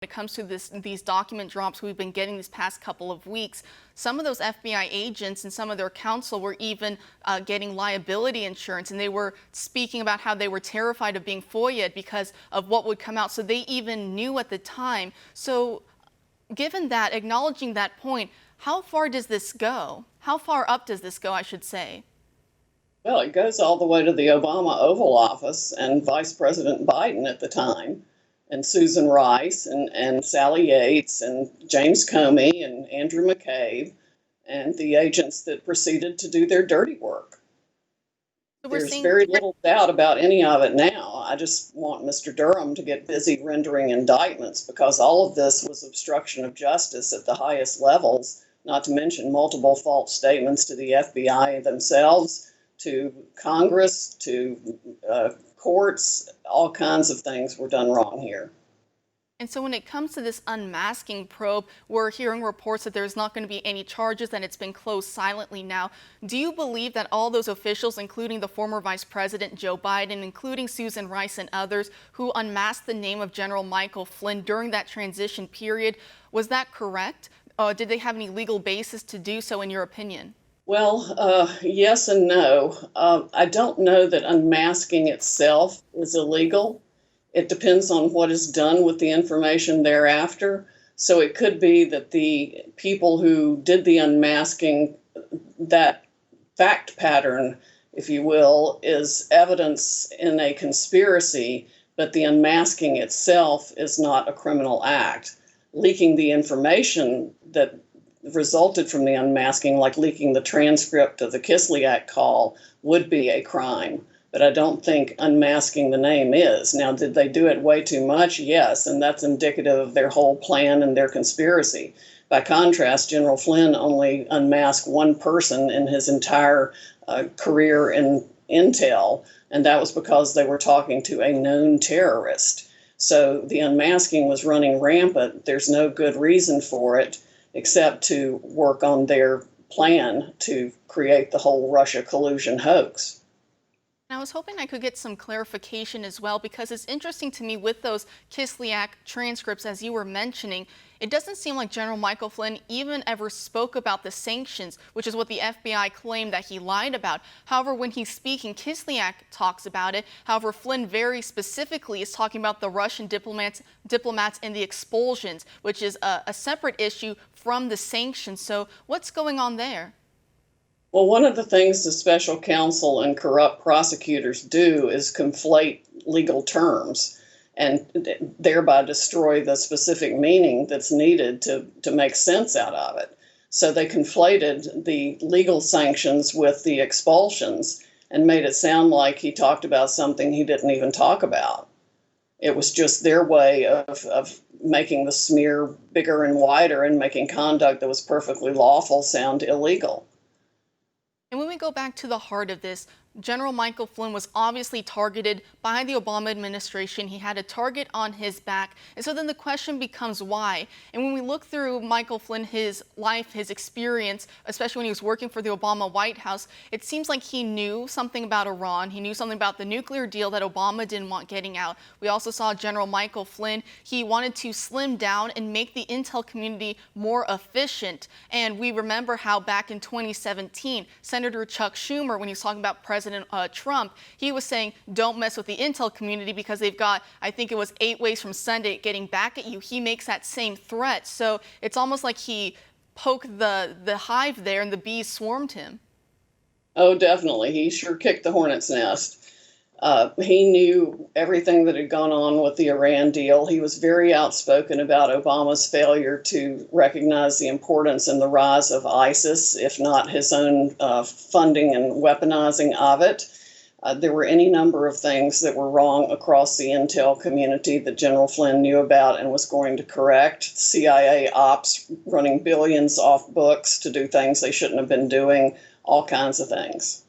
When it comes to these document drops we've been getting these past couple of weeks, some of those FBI agents and some of their counsel were even getting liability insurance, and they were speaking about how they were terrified of being FOIA'd because of what would come out. So they even knew at the time. So given that, acknowledging that point, how far does this go? How far up does this go, I should say? Well, it goes all the way to the Obama Oval Office and Vice President Biden at the time, and Susan Rice and Sally Yates and James Comey and Andrew McCabe and the agents that proceeded to do their dirty work. So There's very little doubt about any of it now. I just want Mr. Durham to get busy rendering indictments, because all of this was obstruction of justice at the highest levels, not to mention multiple false statements to the FBI themselves, to Congress, to courts. All kinds of things were done wrong here. And so when it comes to this unmasking probe, we're hearing reports that there's not going to be any charges, and it's been closed silently now. Do you believe that all those officials, including the former Vice President Joe Biden, including Susan Rice and others, who unmasked the name of General Michael Flynn during that transition period, was that correct? Did they have any legal basis to do so, in your opinion? Well, yes and no. I don't know that unmasking itself is illegal. It depends on what is done with the information thereafter. So it could be that the people who did the unmasking, that fact pattern, if you will, is evidence in a conspiracy, but the unmasking itself is not a criminal act. Leaking the information that resulted from the unmasking, like leaking the transcript of the Kislyak call, would be a crime. But I don't think unmasking the name is. Now, did they do it way too much? Yes, and that's indicative of their whole plan and their conspiracy. By contrast, General Flynn only unmasked one person in his entire career in intel, and that was because they were talking to a known terrorist. So the unmasking was running rampant. There's no good reason for it, except to work on their plan to create the whole Russia collusion hoax. I was hoping I could get some clarification as well, because it's interesting to me with those Kislyak transcripts, as you were mentioning, it doesn't seem like General Michael Flynn even ever spoke about the sanctions, which is what the FBI claimed that he lied about. However, when he's speaking, Kislyak talks about it. However, Flynn very specifically is talking about the Russian diplomats and the expulsions, which is a separate issue from the sanctions. So what's going on there? Well, one of the things the special counsel and corrupt prosecutors do is conflate legal terms and thereby destroy the specific meaning that's needed to make sense out of it. So they conflated the legal sanctions with the expulsions and made it sound like he talked about something he didn't even talk about. It was just their way of making the smear bigger and wider and making conduct that was perfectly lawful sound illegal. And when we go back to the heart of this, General Michael Flynn was obviously targeted by the Obama administration. He had a target on his back. And so then the question becomes why? And when we look through Michael Flynn, his life, his experience, especially when he was working for the Obama White House, it seems like he knew something about Iran. He knew something about the nuclear deal that Obama didn't want getting out. We also saw General Michael Flynn. He wanted to slim down and make the intel community more efficient. And we remember how back in 2017, Senator Chuck Schumer, when he was talking about President Trump, he was saying, don't mess with the intel community because they've got, I think it was 8 ways from Sunday getting back at you. He makes that same threat. So it's almost like he poked the hive there and the bees swarmed him. Oh, definitely. He sure kicked the hornet's nest. He knew everything that had gone on with the Iran deal. He was very outspoken about Obama's failure to recognize the importance and the rise of ISIS, if not his own funding and weaponizing of it. There were any number of things that were wrong across the intel community that General Flynn knew about and was going to correct. CIA ops running billions off books to do things they shouldn't have been doing, all kinds of things.